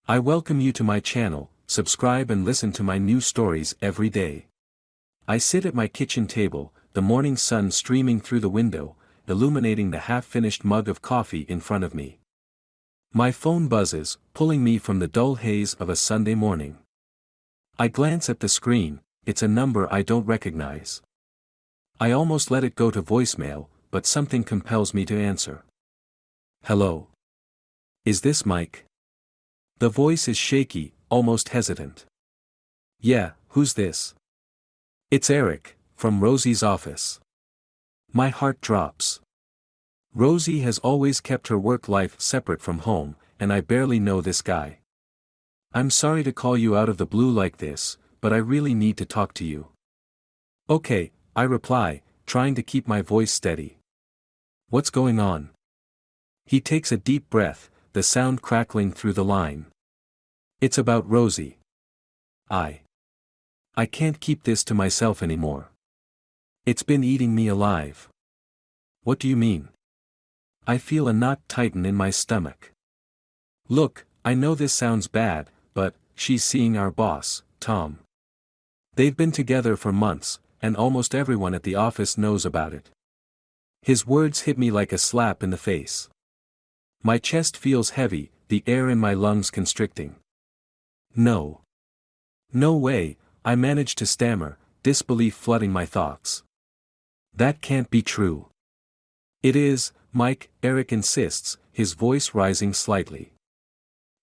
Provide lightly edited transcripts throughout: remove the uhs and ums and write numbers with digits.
I welcome you to my channel. Subscribe and listen to my new stories every day. I sit at my kitchen table, the morning sun streaming through the window, illuminating the half-finished mug of coffee in front of me. My phone buzzes, pulling me from the dull haze of a Sunday morning. I glance at the screen. It's a number I don't recognize. I almost let it go to voicemail, but something compels me to answer. Hello? Is this Mike? The voice is shaky, almost hesitant. Yeah, who's this? It's Eric, from Rosie's office. My heart drops. Rosie has always kept her work life separate from home, and I barely know this guy. I'm sorry to call you out of the blue like this, but I really need to talk to you. Okay, I reply, trying to keep my voice steady. What's going on? He takes a deep breath, the sound crackling through the line. It's about Rosie. I can't keep this to myself anymore. It's been eating me alive. What do you mean? I feel a knot tighten in my stomach. Look, I know this sounds bad, but she's seeing our boss, Tom. They've been together for months, and almost everyone at the office knows about it. His words hit me like a slap in the face. My chest feels heavy, the air in my lungs constricting. No. No way, I manage to stammer, disbelief flooding my thoughts. That can't be true. It is, Mike, Eric insists, his voice rising slightly.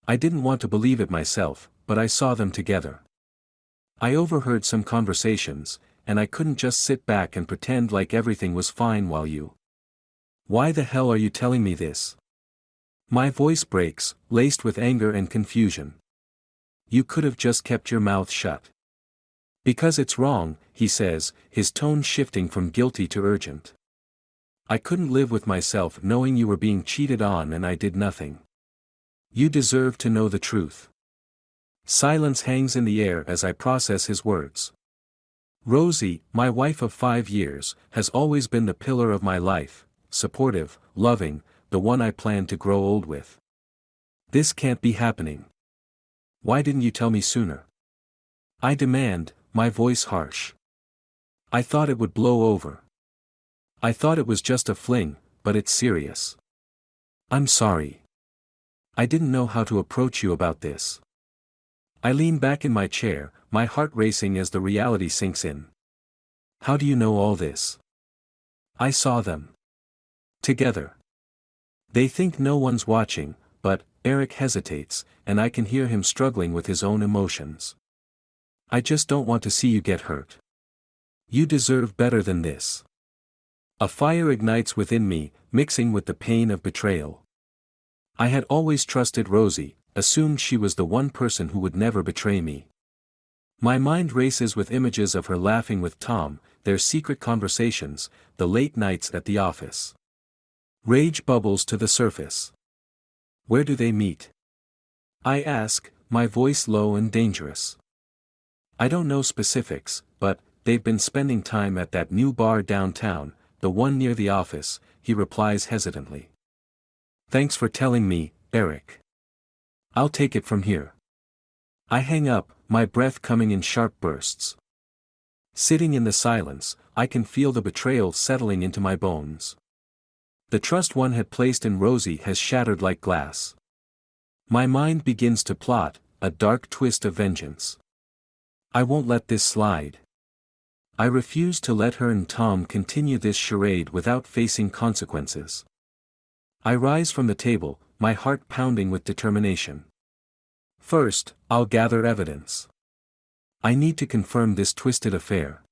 I didn't want to believe it myself, but I saw them together. I overheard some conversations, and I couldn't just sit back and pretend like everything was fine while you. Why the hell are you telling me this? My voice breaks, laced with anger and confusion. You could have just kept your mouth shut. Because it's wrong, he says, his tone shifting from guilty to urgent. I couldn't live with myself knowing you were being cheated on and I did nothing. You deserve to know the truth. Silence hangs in the air as I process his words. Rosie, my wife of 5 years, has always been the pillar of my life, supportive, loving, the one I plan to grow old with. This can't be happening. Why didn't you tell me sooner? I demand, my voice harsh. I thought it would blow over. I thought it was just a fling, but it's serious. I'm sorry. I didn't know how to approach you about this. I lean back in my chair, my heart racing as the reality sinks in. How do you know all this? I saw them. Together. They think no one's watching, but Eric hesitates, and I can hear him struggling with his own emotions. I just don't want to see you get hurt. You deserve better than this. A fire ignites within me, mixing with the pain of betrayal. I had always trusted Rosie, assumed she was the one person who would never betray me. My mind races with images of her laughing with Tom, their secret conversations, the late nights at the office. Rage bubbles to the surface. Where do they meet? I ask, my voice low and dangerous. I don't know specifics, but they've been spending time at that new bar downtown, the one near the office, he replies hesitantly. Thanks for telling me, Eric. I'll take it from here. I hang up, my breath coming in sharp bursts. Sitting in the silence, I can feel the betrayal settling into my bones. The trust one had placed in Rosie has shattered like glass. My mind begins to plot, a dark twist of vengeance. I won't let this slide. I refuse to let her and Tom continue this charade without facing consequences. I rise from the table, my heart pounding with determination. First, I'll gather evidence. I need to confirm this twisted affair.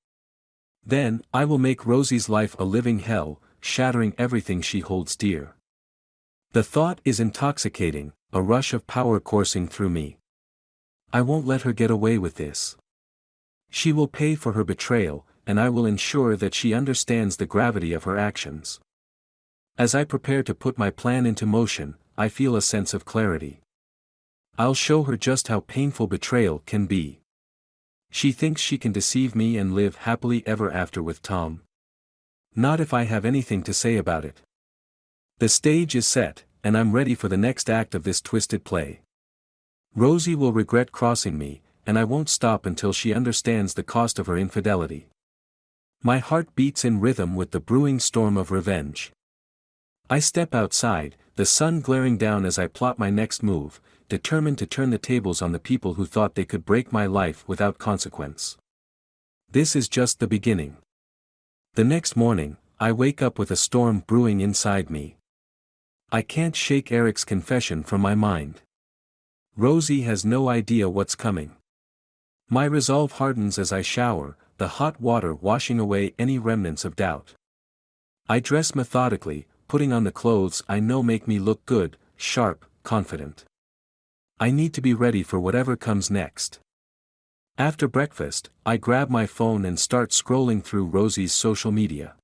Then, I will make Rosie's life a living hell, shattering everything she holds dear. The thought is intoxicating, a rush of power coursing through me. I won't let her get away with this. She will pay for her betrayal, and I will ensure that she understands the gravity of her actions. As I prepare to put my plan into motion, I feel a sense of clarity. I'll show her just how painful betrayal can be. She thinks she can deceive me and live happily ever after with Tom. Not if I have anything to say about it. The stage is set, and I'm ready for the next act of this twisted play. Rosie will regret crossing me, and I won't stop until she understands the cost of her infidelity. My heart beats in rhythm with the brewing storm of revenge. I step outside, the sun glaring down as I plot my next move, determined to turn the tables on the people who thought they could break my life without consequence. This is just the beginning. The next morning, I wake up with a storm brewing inside me. I can't shake Eric's confession from my mind. Rosie has no idea what's coming. My resolve hardens as I shower, the hot water washing away any remnants of doubt. I dress methodically, putting on the clothes I know make me look good, sharp, confident. I need to be ready for whatever comes next. After breakfast, I grab my phone and start scrolling through Rosie's social media.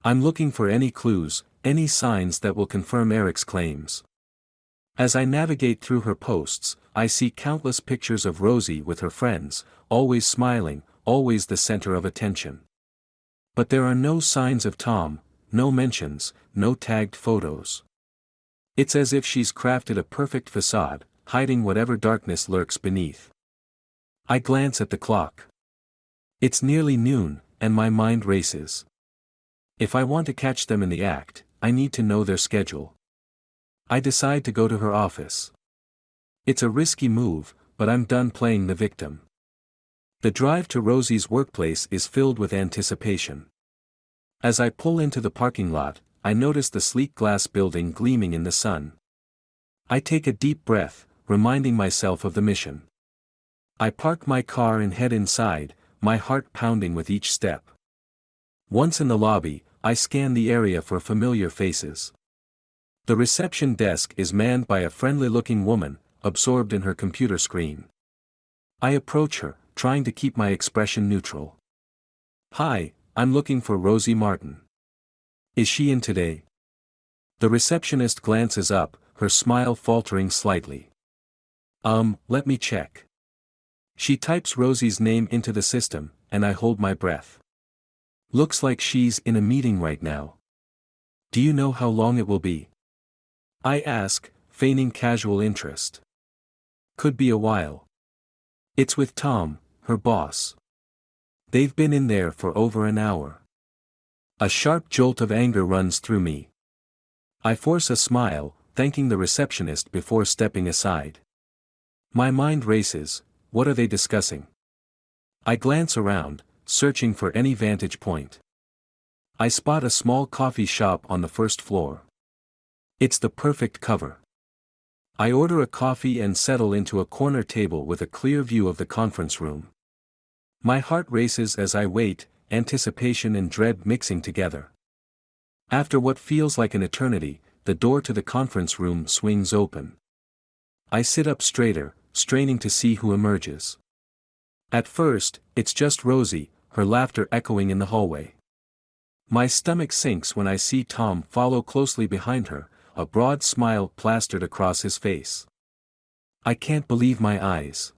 I'm looking for any clues, any signs that will confirm Eric's claims. As I navigate through her posts, I see countless pictures of Rosie with her friends, always smiling, always the center of attention. But there are no signs of Tom, no mentions, no tagged photos. It's as if she's crafted a perfect facade, hiding whatever darkness lurks beneath. I glance at the clock. It's nearly noon, and my mind races. If I want to catch them in the act, I need to know their schedule. I decide to go to her office. It's a risky move, but I'm done playing the victim. The drive to Rosie's workplace is filled with anticipation. As I pull into the parking lot, I notice the sleek glass building gleaming in the sun. I take a deep breath, reminding myself of the mission. I park my car and head inside, my heart pounding with each step. Once in the lobby, I scan the area for familiar faces. The reception desk is manned by a friendly-looking woman, absorbed in her computer screen. I approach her, trying to keep my expression neutral. "Hi, I'm looking for Rosie Martin. Is she in today?" The receptionist glances up, her smile faltering slightly. Let me check." She types Rosie's name into the system, and I hold my breath. Looks like she's in a meeting right now. "Do you know how long it will be?" I ask, feigning casual interest. "Could be a while. It's with Tom, her boss. They've been in there for over an hour." A sharp jolt of anger runs through me. I force a smile, thanking the receptionist before stepping aside. My mind races. What are they discussing? I glance around, searching for any vantage point. I spot a small coffee shop on the first floor. It's the perfect cover. I order a coffee and settle into a corner table with a clear view of the conference room. My heart races as I wait, anticipation and dread mixing together. After what feels like an eternity, the door to the conference room swings open. I sit up straighter, straining to see who emerges. At first, it's just Rosie, her laughter echoing in the hallway. My stomach sinks when I see Tom follow closely behind her, a broad smile plastered across his face. I can't believe my eyes.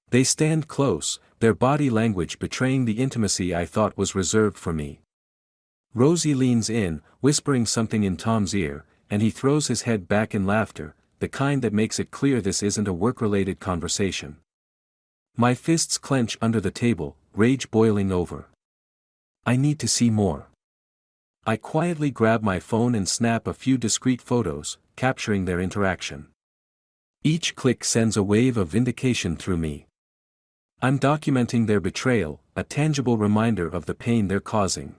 They stand close, their body language betraying the intimacy I thought was reserved for me. Rosie leans in, whispering something in Tom's ear, and he throws his head back in laughter, the kind that makes it clear this isn't a work-related conversation. My fists clench under the table, rage boiling over. I need to see more. I quietly grab my phone and snap a few discreet photos, capturing their interaction. Each click sends a wave of vindication through me. I'm documenting their betrayal, a tangible reminder of the pain they're causing.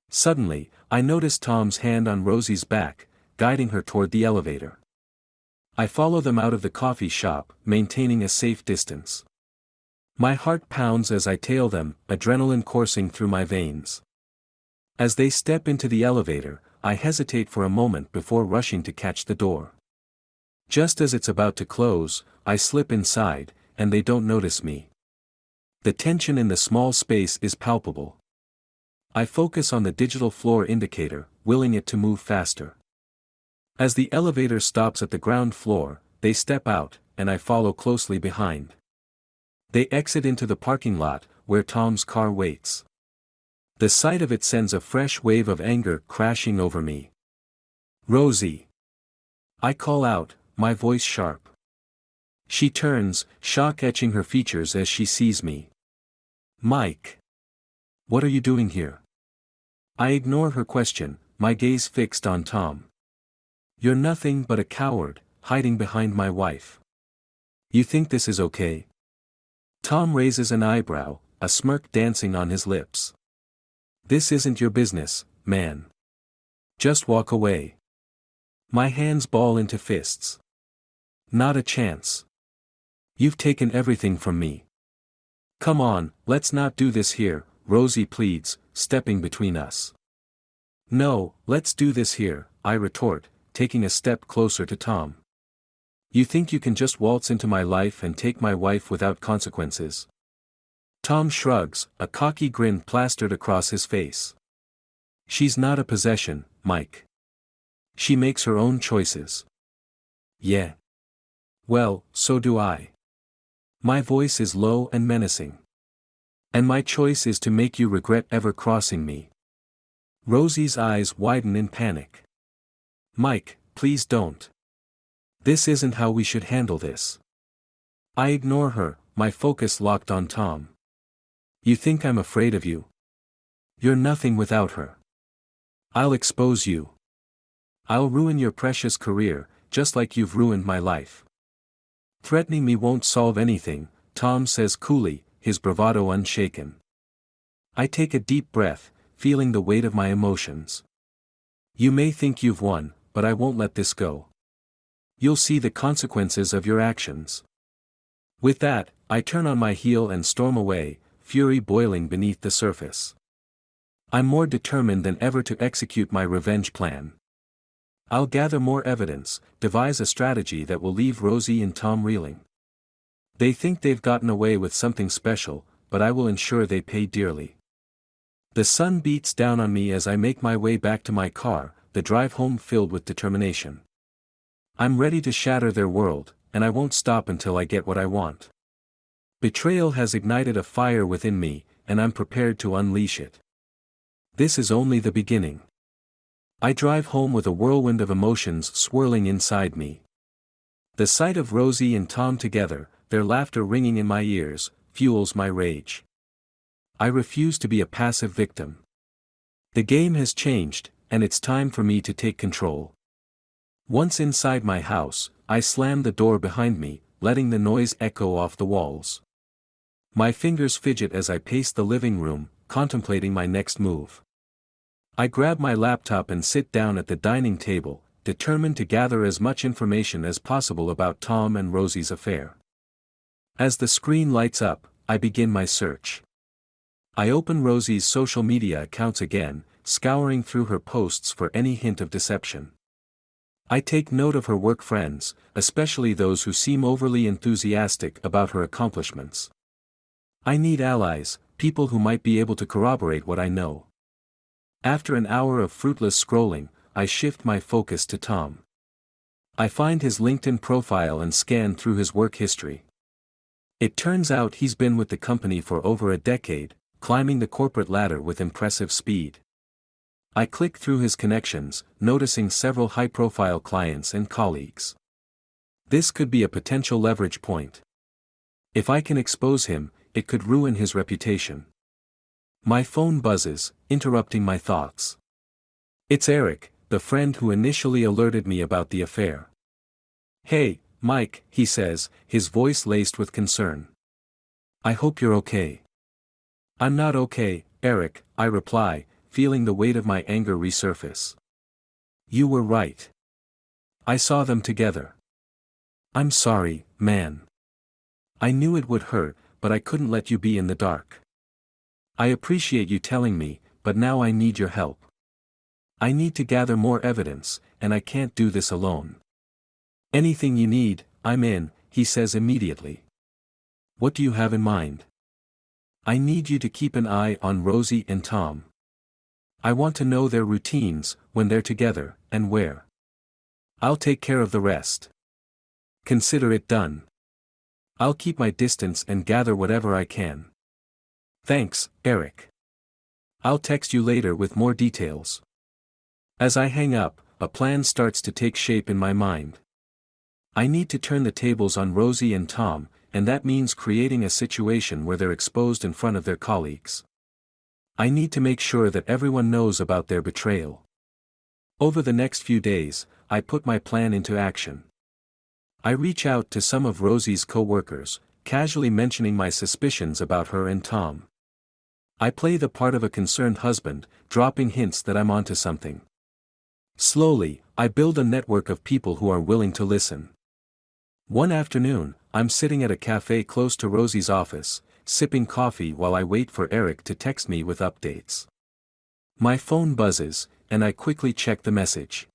Suddenly, I notice Tom's hand on Rosie's back, guiding her toward the elevator. I follow them out of the coffee shop, maintaining a safe distance. My heart pounds as I tail them, adrenaline coursing through my veins. As they step into the elevator, I hesitate for a moment before rushing to catch the door. Just as it's about to close, I slip inside, and they don't notice me. The tension in the small space is palpable. I focus on the digital floor indicator, willing it to move faster. As the elevator stops at the ground floor, they step out, and I follow closely behind. They exit into the parking lot, where Tom's car waits. The sight of it sends a fresh wave of anger crashing over me. "Rosie!" I call out, my voice sharp. She turns, shock etching her features as she sees me. Mike. What are you doing here? I ignore her question, my gaze fixed on Tom. You're nothing but a coward, hiding behind my wife. You think this is okay? Tom raises an eyebrow, a smirk dancing on his lips. This isn't your business, man. Just walk away. My hands ball into fists. Not a chance. You've taken everything from me. Come on, let's not do this here, Rosie pleads, stepping between us. No, let's do this here, I retort, taking a step closer to Tom. You think you can just waltz into my life and take my wife without consequences? Tom shrugs, a cocky grin plastered across his face. She's not a possession, Mike. She makes her own choices. Yeah. Well, so do I. My voice is low and menacing. And my choice is to make you regret ever crossing me. Rosie's eyes widen in panic. Mike, please don't. This isn't how we should handle this. I ignore her, my focus locked on Tom. You think I'm afraid of you? You're nothing without her. I'll expose you. I'll ruin your precious career, just like you've ruined my life. Threatening me won't solve anything, Tom says coolly, his bravado unshaken. I take a deep breath, feeling the weight of my emotions. You may think you've won, but I won't let this go. You'll see the consequences of your actions. With that, I turn on my heel and storm away, fury boiling beneath the surface. I'm more determined than ever to execute my revenge plan. I'll gather more evidence, devise a strategy that will leave Rosie and Tom reeling. They think they've gotten away with something special, but I will ensure they pay dearly. The sun beats down on me as I make my way back to my car, the drive home filled with determination. I'm ready to shatter their world, and I won't stop until I get what I want. Betrayal has ignited a fire within me, and I'm prepared to unleash it. This is only the beginning. I drive home with a whirlwind of emotions swirling inside me. The sight of Rosie and Tom together, their laughter ringing in my ears, fuels my rage. I refuse to be a passive victim. The game has changed, and it's time for me to take control. Once inside my house, I slam the door behind me, letting the noise echo off the walls. My fingers fidget as I pace the living room, contemplating my next move. I grab my laptop and sit down at the dining table, determined to gather as much information as possible about Tom and Rosie's affair. As the screen lights up, I begin my search. I open Rosie's social media accounts again, scouring through her posts for any hint of deception. I take note of her work friends, especially those who seem overly enthusiastic about her accomplishments. I need allies, people who might be able to corroborate what I know. After an hour of fruitless scrolling, I shift my focus to Tom. I find his LinkedIn profile and scan through his work history. It turns out he's been with the company for over a decade, climbing the corporate ladder with impressive speed. I click through his connections, noticing several high-profile clients and colleagues. This could be a potential leverage point. If I can expose him, it could ruin his reputation. My phone buzzes, interrupting my thoughts. It's Eric, the friend who initially alerted me about the affair. Hey, Mike, he says, his voice laced with concern. I hope you're okay. I'm not okay, Eric, I reply, feeling the weight of my anger resurface. You were right. I saw them together. I'm sorry, man. I knew it would hurt, but I couldn't let you be in the dark. I appreciate you telling me, but now I need your help. I need to gather more evidence, and I can't do this alone. Anything you need, I'm in, he says immediately. What do you have in mind? I need you to keep an eye on Rosie and Tom. I want to know their routines, when they're together, and where. I'll take care of the rest. Consider it done. I'll keep my distance and gather whatever I can. Thanks, Eric. I'll text you later with more details. As I hang up, a plan starts to take shape in my mind. I need to turn the tables on Rosie and Tom, and that means creating a situation where they're exposed in front of their colleagues. I need to make sure that everyone knows about their betrayal. Over the next few days, I put my plan into action. I reach out to some of Rosie's co-workers, casually mentioning my suspicions about her and Tom. I play the part of a concerned husband, dropping hints that I'm onto something. Slowly, I build a network of people who are willing to listen. One afternoon, I'm sitting at a cafe close to Rosie's office, sipping coffee while I wait for Eric to text me with updates. My phone buzzes, and I quickly check the message.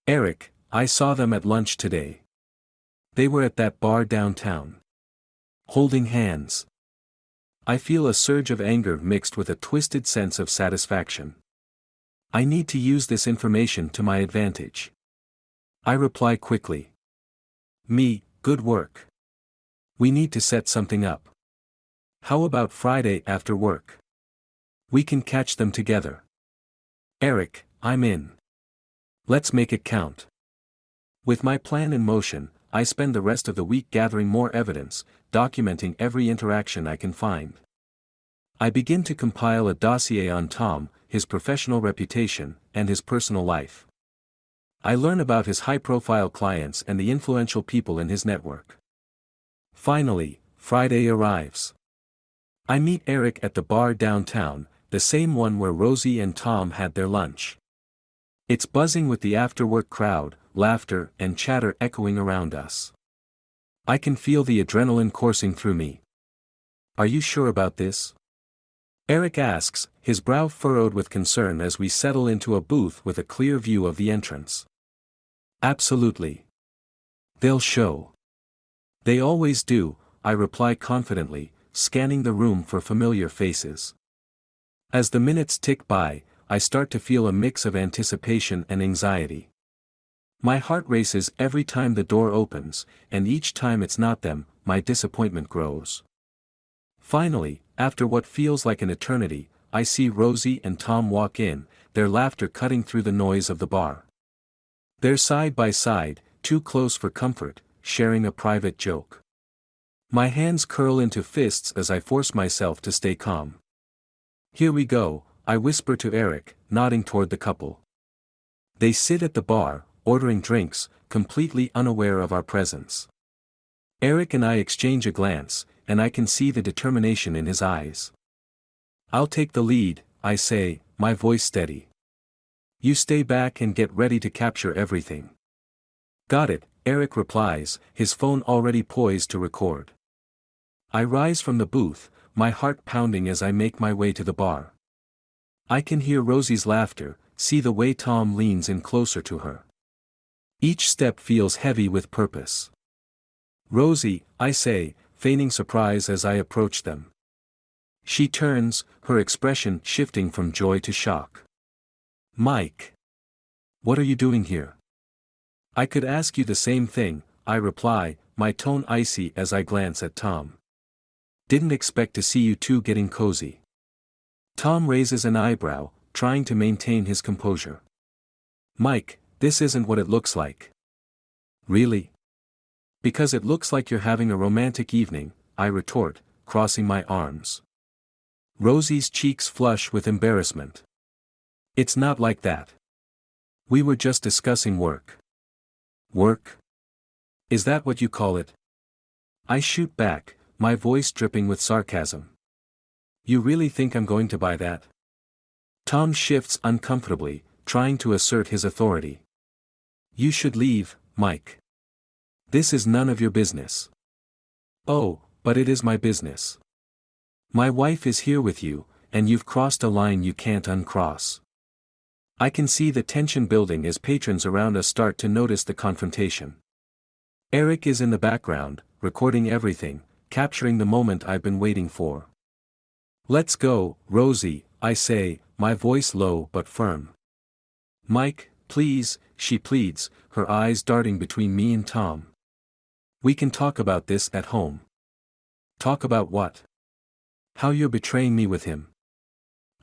Eric, I saw them at lunch today. They were at that bar downtown. Holding hands. I feel a surge of anger mixed with a twisted sense of satisfaction. I need to use this information to my advantage. I reply quickly. Good work. We need to set something up. How about Friday after work? We can catch them together. Eric, I'm in. Let's make it count. With my plan in motion, I spend the rest of the week gathering more evidence, documenting every interaction I can find. I begin to compile a dossier on Tom, his professional reputation, and his personal life. I learn about his high-profile clients and the influential people in his network. Finally, Friday arrives. I meet Eric at the bar downtown, the same one where Rosie and Tom had their lunch. It's buzzing with the after-work crowd, laughter and chatter echoing around us. I can feel the adrenaline coursing through me. Are you sure about this? Eric asks, his brow furrowed with concern as we settle into a booth with a clear view of the entrance. Absolutely. They'll show. They always do, I reply confidently, scanning the room for familiar faces. As the minutes tick by, I start to feel a mix of anticipation and anxiety. My heart races every time the door opens, and each time it's not them, my disappointment grows. Finally, after what feels like an eternity, I see Rosie and Tom walk in, their laughter cutting through the noise of the bar. They're side by side, too close for comfort, sharing a private joke. My hands curl into fists as I force myself to stay calm. Here we go, I whisper to Eric, nodding toward the couple. They sit at the bar, ordering drinks, completely unaware of our presence. Eric and I exchange a glance, and I can see the determination in his eyes. I'll take the lead, I say, my voice steady. You stay back and get ready to capture everything. Got it, Eric replies, his phone already poised to record. I rise from the booth, my heart pounding as I make my way to the bar. I can hear Rosie's laughter, see the way Tom leans in closer to her. Each step feels heavy with purpose. Rosie, I say, feigning surprise as I approach them. She turns, her expression shifting from joy to shock. Mike. What are you doing here? I could ask you the same thing, I reply, my tone icy as I glance at Tom. Didn't expect to see you two getting cozy. Tom raises an eyebrow, trying to maintain his composure. Mike, this isn't what it looks like. Really? Because it looks like you're having a romantic evening, I retort, crossing my arms. Rosie's cheeks flush with embarrassment. It's not like that. We were just discussing work. Work? Is that what you call it? I shoot back, my voice dripping with sarcasm. You really think I'm going to buy that? Tom shifts uncomfortably, trying to assert his authority. You should leave, Mike. This is none of your business. Oh, but it is my business. My wife is here with you, and you've crossed a line you can't uncross. I can see the tension building as patrons around us start to notice the confrontation. Eric is in the background, recording everything, capturing the moment I've been waiting for. Let's go, Rosie, I say, my voice low but firm. Mike, please, she pleads, her eyes darting between me and Tom. We can talk about this at home. Talk about what? How you're betraying me with him.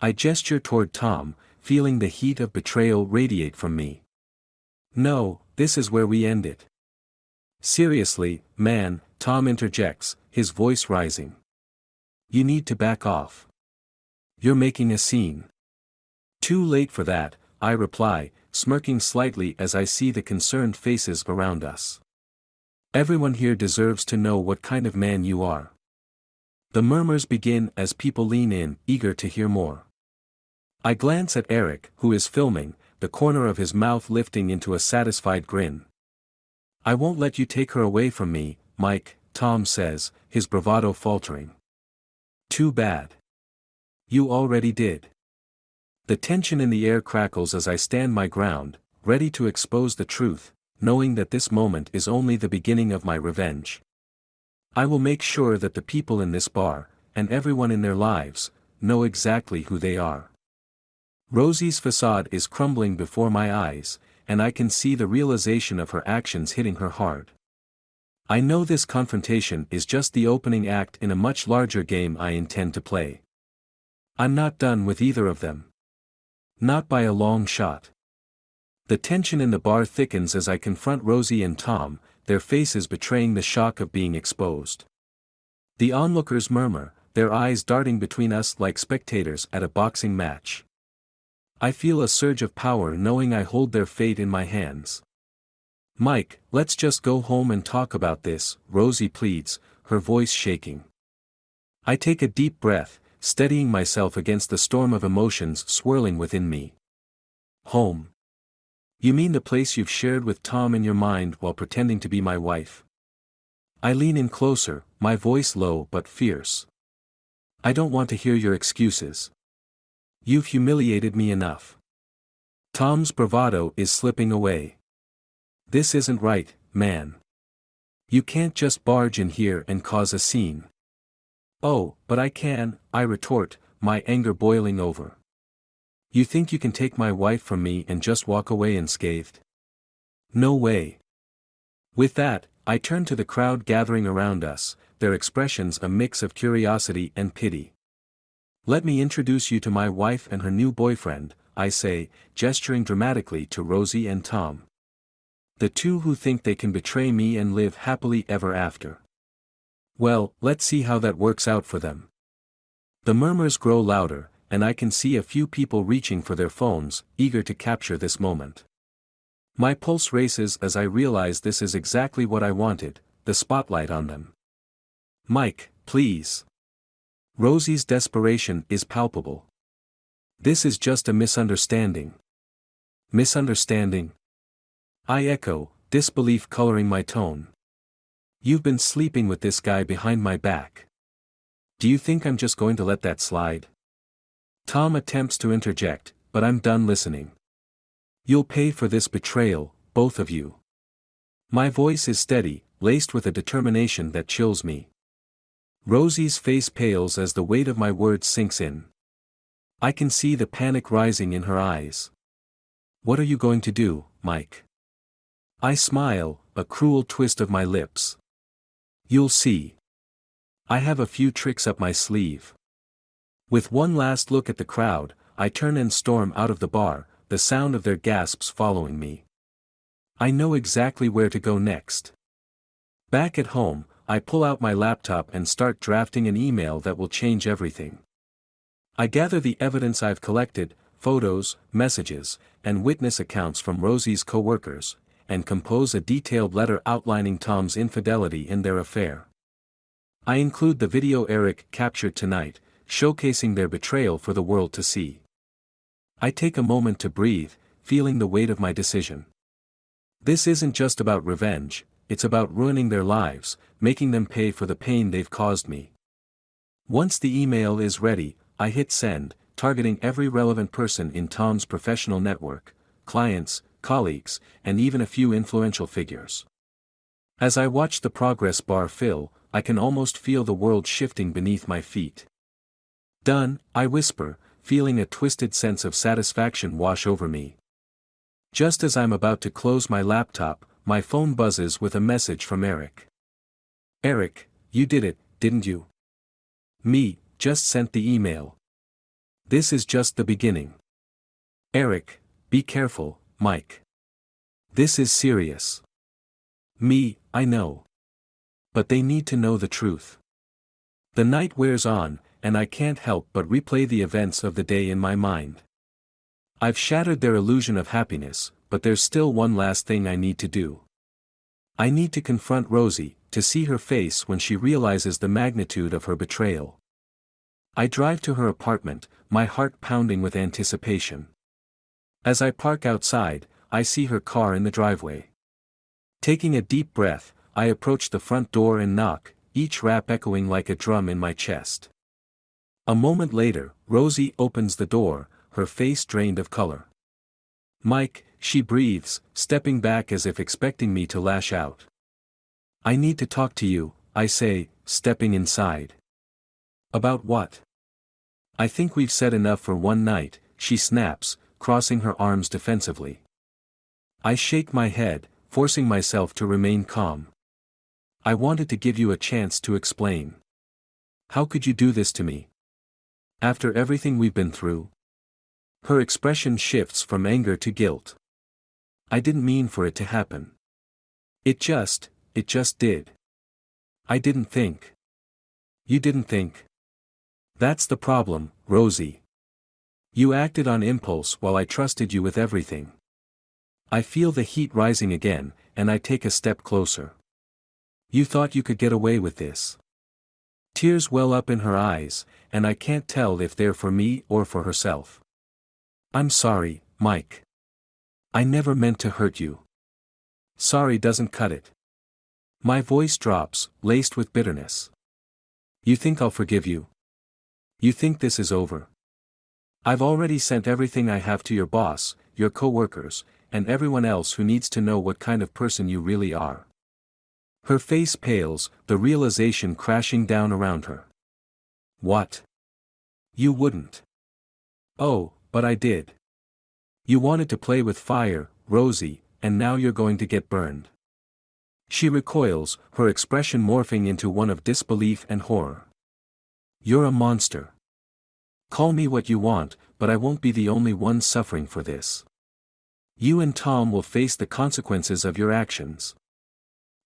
I gesture toward Tom, feeling the heat of betrayal radiate from me. No, this is where we end it. Seriously, man, Tom interjects, his voice rising. You need to back off. You're making a scene. Too late for that, I reply, smirking slightly as I see the concerned faces around us. Everyone here deserves to know what kind of man you are. The murmurs begin as people lean in, eager to hear more. I glance at Eric, who is filming, the corner of his mouth lifting into a satisfied grin. I won't let you take her away from me, Mike, Tom says, his bravado faltering. Too bad. You already did. The tension in the air crackles as I stand my ground, ready to expose the truth, knowing that this moment is only the beginning of my revenge. I will make sure that the people in this bar, and everyone in their lives, know exactly who they are. Rosie's facade is crumbling before my eyes, and I can see the realization of her actions hitting her hard. I know this confrontation is just the opening act in a much larger game I intend to play. I'm not done with either of them. Not by a long shot. The tension in the bar thickens as I confront Rosie and Tom, their faces betraying the shock of being exposed. The onlookers murmur, their eyes darting between us like spectators at a boxing match. I feel a surge of power knowing I hold their fate in my hands. Mike, let's just go home and talk about this, Rosie pleads, her voice shaking. I take a deep breath, steadying myself against the storm of emotions swirling within me. Home. You mean the place you've shared with Tom in your mind while pretending to be my wife? I lean in closer, my voice low but fierce. I don't want to hear your excuses. You've humiliated me enough. Tom's bravado is slipping away. This isn't right, man. You can't just barge in here and cause a scene. Oh, but I can, I retort, my anger boiling over. You think you can take my wife from me and just walk away unscathed? No way. With that, I turn to the crowd gathering around us, their expressions a mix of curiosity and pity. Let me introduce you to my wife and her new boyfriend, I say, gesturing dramatically to Rosie and Tom. The two who think they can betray me and live happily ever after. Well, let's see how that works out for them. The murmurs grow louder, and I can see a few people reaching for their phones, eager to capture this moment. My pulse races as I realize this is exactly what I wanted, the spotlight on them. Mike, please. Rosie's desperation is palpable. This is just a misunderstanding. Misunderstanding? I echo, disbelief coloring my tone. You've been sleeping with this guy behind my back. Do you think I'm just going to let that slide? Tom attempts to interject, but I'm done listening. You'll pay for this betrayal, both of you. My voice is steady, laced with a determination that chills me. Rosie's face pales as the weight of my words sinks in. I can see the panic rising in her eyes. What are you going to do, Mike? I smile, a cruel twist of my lips. You'll see. I have a few tricks up my sleeve. With one last look at the crowd, I turn and storm out of the bar, the sound of their gasps following me. I know exactly where to go next. Back at home, I pull out my laptop and start drafting an email that will change everything. I gather the evidence I've collected, photos, messages, and witness accounts from Rosie's co-workers, and compose a detailed letter outlining Tom's infidelity in their affair. I include the video Eric captured tonight, showcasing their betrayal for the world to see. I take a moment to breathe, feeling the weight of my decision. This isn't just about revenge, it's about ruining their lives, making them pay for the pain they've caused me. Once the email is ready, I hit send, targeting every relevant person in Tom's professional network, clients, colleagues, and even a few influential figures. As I watch the progress bar fill, I can almost feel the world shifting beneath my feet. Done, I whisper, feeling a twisted sense of satisfaction wash over me. Just as I'm about to close my laptop, my phone buzzes with a message from Eric. Eric, you did it, didn't you? Me, just sent the email. This is just the beginning. Eric, be careful, Mike. This is serious. I know. But they need to know the truth. The night wears on, and I can't help but replay the events of the day in my mind. I've shattered their illusion of happiness, but there's still one last thing I need to do. I need to confront Rosie, to see her face when she realizes the magnitude of her betrayal. I drive to her apartment, my heart pounding with anticipation. As I park outside, I see her car in the driveway. Taking a deep breath, I approach the front door and knock, each rap echoing like a drum in my chest. A moment later, Rosie opens the door, her face drained of color. "Mike," she breathes, stepping back as if expecting me to lash out. "I need to talk to you," I say, stepping inside. "About what?" "I think we've said enough for one night," she snaps, crossing her arms defensively. I shake my head, forcing myself to remain calm. "I wanted to give you a chance to explain. How could you do this to me? After everything we've been through?" Her expression shifts from anger to guilt. "I didn't mean for it to happen. It just did. I didn't think." "You didn't think? That's the problem, Rosie. You acted on impulse while I trusted you with everything." I feel the heat rising again, and I take a step closer. "You thought you could get away with this." Tears well up in her eyes, and I can't tell if they're for me or for herself. "I'm sorry, Mike. I never meant to hurt you." Sorry doesn't cut it. My voice drops, laced with bitterness. "You think I'll forgive you? You think this is over? I've already sent everything I have to your boss, your coworkers, and everyone else who needs to know what kind of person you really are." Her face pales, the realization crashing down around her. "What? You wouldn't." "Oh, but I did. You wanted to play with fire, Rosie, and now you're going to get burned." She recoils, her expression morphing into one of disbelief and horror. "You're a monster. Call me what you want, but I won't be the only one suffering for this. You and Tom will face the consequences of your actions."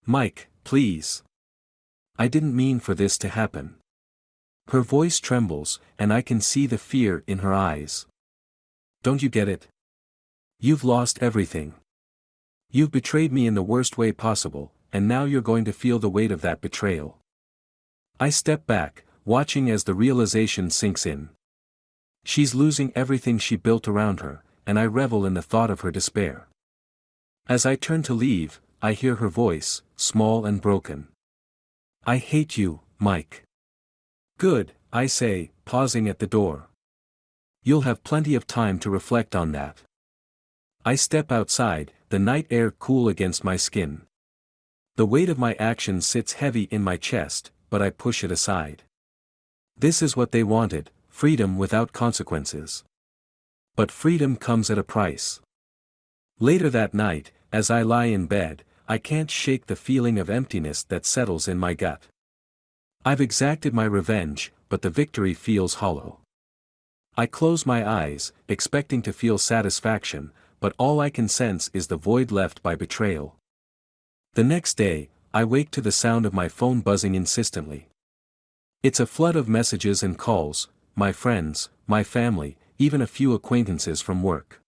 "Mike, please. I didn't mean for this to happen." Her voice trembles, and I can see the fear in her eyes. "Don't you get it? You've lost everything. You've betrayed me in the worst way possible, and now you're going to feel the weight of that betrayal." I step back, watching as the realization sinks in. She's losing everything she built around her, and I revel in the thought of her despair. As I turn to leave, I hear her voice, small and broken. "I hate you, Mike." "Good," I say, pausing at the door. "You'll have plenty of time to reflect on that." I step outside, the night air cool against my skin. The weight of my actions sits heavy in my chest, but I push it aside. This is what they wanted, freedom without consequences. But freedom comes at a price. Later that night, as I lie in bed, I can't shake the feeling of emptiness that settles in my gut. I've exacted my revenge, but the victory feels hollow. I close my eyes, expecting to feel satisfaction, but all I can sense is the void left by betrayal. The next day, I wake to the sound of my phone buzzing insistently. It's a flood of messages and calls, my friends, my family, even a few acquaintances from work.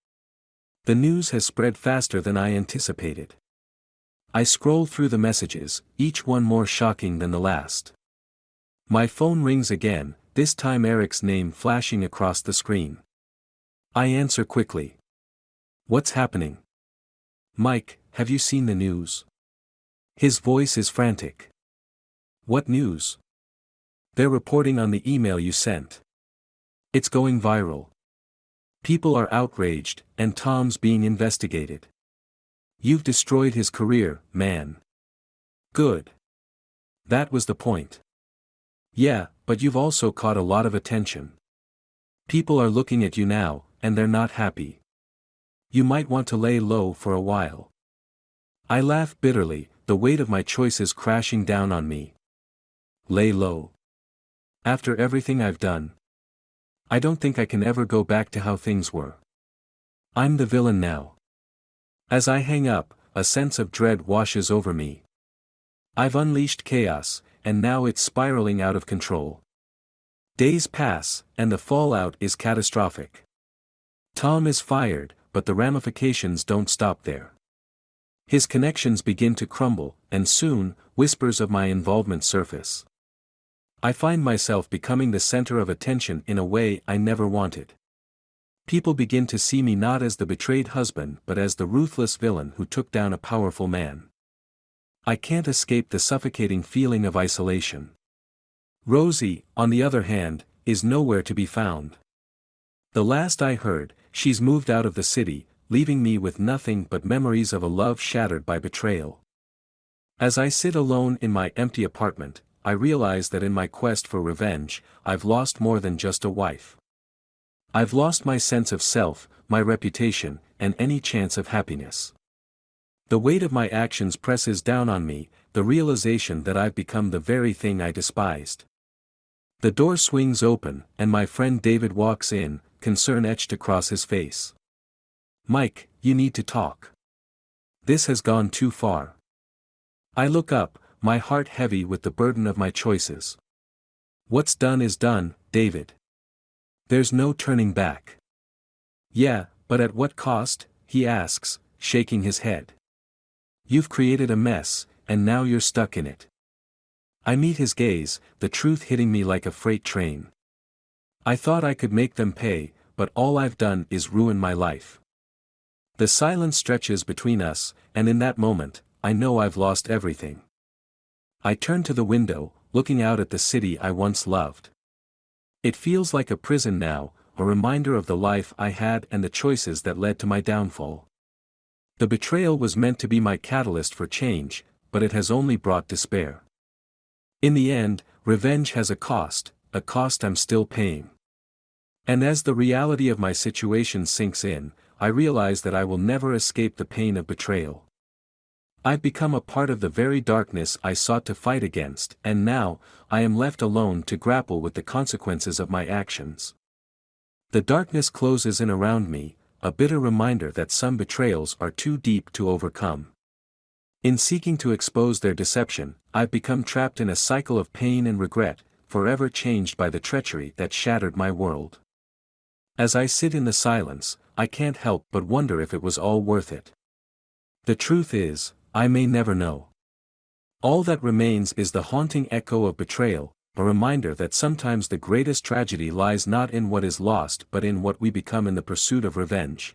The news has spread faster than I anticipated. I scroll through the messages, each one more shocking than the last. My phone rings again, this time Eric's name flashing across the screen. I answer quickly. "What's happening?" "Mike, have you seen the news?" His voice is frantic. "What news?" "They're reporting on the email you sent. It's going viral. People are outraged, and Tom's being investigated. You've destroyed his career, man." "Good. That was the point." "Yeah, but you've also caught a lot of attention. People are looking at you now, and they're not happy. You might want to lay low for a while." I laugh bitterly, the weight of my choices crashing down on me. Lay low. After everything I've done? I don't think I can ever go back to how things were. I'm the villain now. As I hang up, a sense of dread washes over me. I've unleashed chaos, and now it's spiraling out of control. Days pass, and the fallout is catastrophic. Tom is fired, but the ramifications don't stop there. His connections begin to crumble, and soon, whispers of my involvement surface. I find myself becoming the center of attention in a way I never wanted. People begin to see me not as the betrayed husband but as the ruthless villain who took down a powerful man. I can't escape the suffocating feeling of isolation. Rosie, on the other hand, is nowhere to be found. The last I heard, she's moved out of the city, leaving me with nothing but memories of a love shattered by betrayal. As I sit alone in my empty apartment, I realize that in my quest for revenge, I've lost more than just a wife. I've lost my sense of self, my reputation, and any chance of happiness. The weight of my actions presses down on me, the realization that I've become the very thing I despised. The door swings open, and my friend David walks in, concern etched across his face. "Mike, you need to talk. This has gone too far." I look up, my heart heavy with the burden of my choices. "What's done is done, David. There's no turning back." "Yeah, but at what cost?" he asks, shaking his head. "You've created a mess, and now you're stuck in it." I meet his gaze, the truth hitting me like a freight train. I thought I could make them pay, but all I've done is ruin my life. The silence stretches between us, and in that moment, I know I've lost everything. I turn to the window, looking out at the city I once loved. It feels like a prison now, a reminder of the life I had and the choices that led to my downfall. The betrayal was meant to be my catalyst for change, but it has only brought despair. In the end, revenge has a cost I'm still paying. And as the reality of my situation sinks in, I realize that I will never escape the pain of betrayal. I've become a part of the very darkness I sought to fight against, and now, I am left alone to grapple with the consequences of my actions. The darkness closes in around me, a bitter reminder that some betrayals are too deep to overcome. In seeking to expose their deception, I've become trapped in a cycle of pain and regret, forever changed by the treachery that shattered my world. As I sit in the silence, I can't help but wonder if it was all worth it. The truth is, I may never know. All that remains is the haunting echo of betrayal, a reminder that sometimes the greatest tragedy lies not in what is lost but in what we become in the pursuit of revenge.